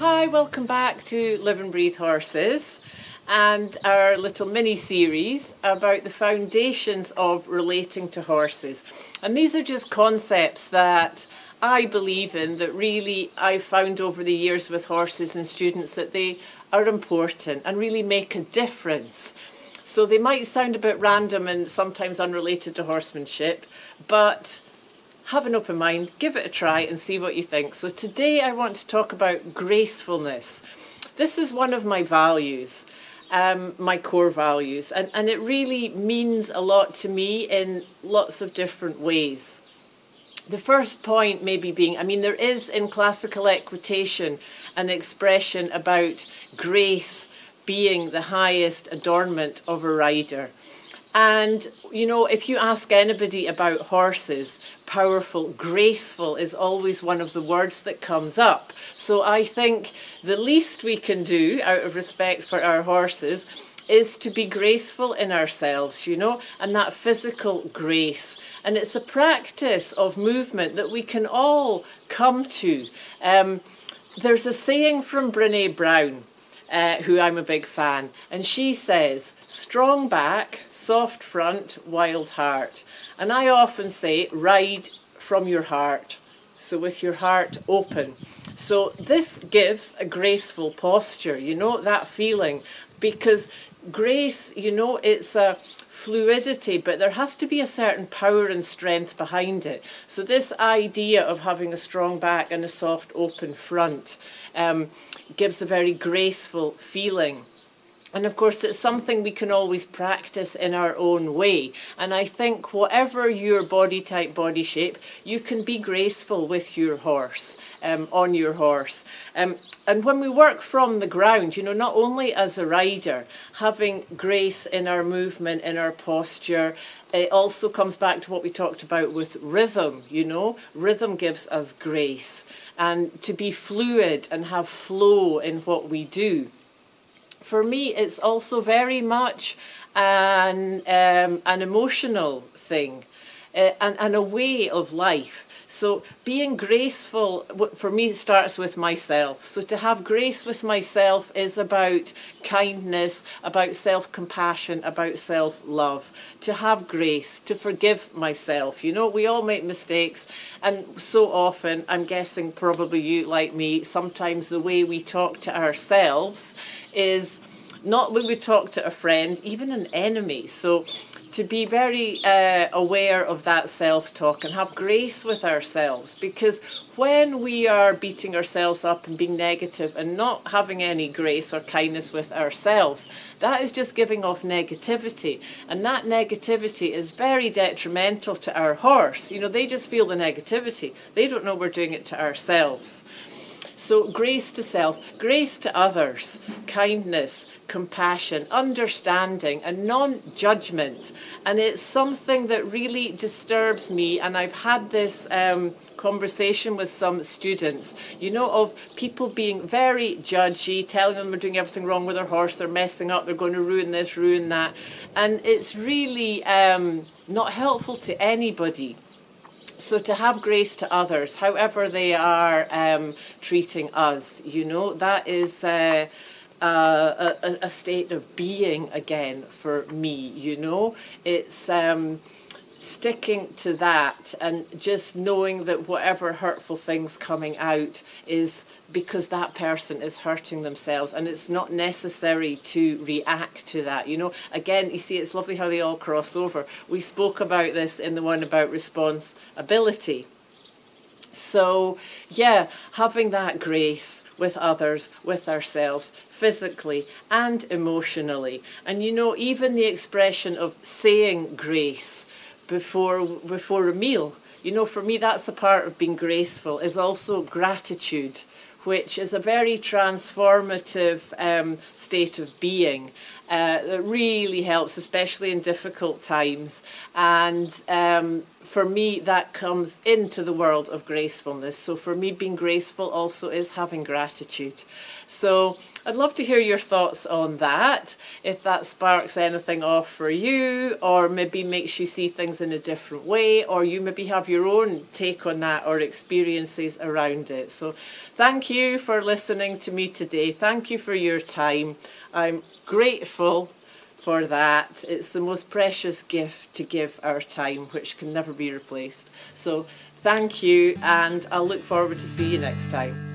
Hi, welcome back to Live and Breathe Horses and our little mini-series about the foundations of relating to horses. And these are just concepts that I believe in, that really I've found over the years with horses and students that they are important and really make a difference. So they might sound a bit random and sometimes unrelated to horsemanship, but have an open mind, give it a try and see what you think. So today I want to talk about gracefulness. This is one of my values, my core values, and it really means a lot to me in lots of different ways. The first point maybe being, there is in classical equitation an expression about grace being the highest adornment of a rider. And, if you ask anybody about horses, powerful, graceful is always one of the words that comes up. So I think the least we can do out of respect for our horses is to be graceful in ourselves, and that physical grace. And it's a practice of movement that we can all come to. There's a saying from Brené Brown, who I'm a big fan, and she says, strong back, soft front, wild heart. And I often say, ride from your heart, so with your heart open. So this gives a graceful posture, that feeling, because grace, it's a fluidity, but there has to be a certain power and strength behind it. So this idea of having a strong back and a soft open front gives a very graceful feeling. And of course, it's something we can always practice in our own way. And I think whatever your body type, body shape, you can be graceful with your horse, on your horse. And when we work from the ground, not only as a rider, having grace in our movement, in our posture, it also comes back to what we talked about with rhythm, Rhythm gives us grace. And to be fluid and have flow in what we do. For me, it's also very much an emotional thing and a way of life. So being graceful, for me, starts with myself. So to have grace with myself is about kindness, about self-compassion, about self-love. To have grace, to forgive myself. We all make mistakes. And so often, I'm guessing probably you, like me, sometimes the way we talk to ourselves is not when we talk to a friend, even an enemy. So to be very aware of that self-talk and have grace with ourselves, because when we are beating ourselves up and being negative and not having any grace or kindness with ourselves, that is just giving off negativity, and that negativity is very detrimental to our horse. They just feel the negativity. They don't know we're doing it to ourselves. So grace to self, grace to others, kindness, compassion, understanding, and non-judgment. And it's something that really disturbs me, and I've had this conversation with some students, of people being very judgy, telling them they're doing everything wrong with their horse, they're messing up, they're going to ruin this, ruin that. And it's really not helpful to anybody. So to have grace to others, however they are treating us, that is a state of being again for me, It's sticking to that and just knowing that whatever hurtful things coming out is because that person is hurting themselves, and it's not necessary to react to that. Again, you see, it's lovely how they all cross over. We spoke about this in the one about responsibility. So yeah, having that grace with others, with ourselves, physically and emotionally. And even the expression of saying grace before a meal, for me, that's a part of being graceful, is also gratitude, which is a very transformative state of being that really helps, especially in difficult times. And for me, that comes into the world of gracefulness. So for me, being graceful also is having gratitude. So I'd love to hear your thoughts on that, if that sparks anything off for you, or maybe makes you see things in a different way, or you maybe have your own take on that or experiences around it. So thank you for listening to me today. Thank you for your time. I'm grateful for that. It's the most precious gift to give, our time, which can never be replaced. So thank you, and I'll look forward to see you next time.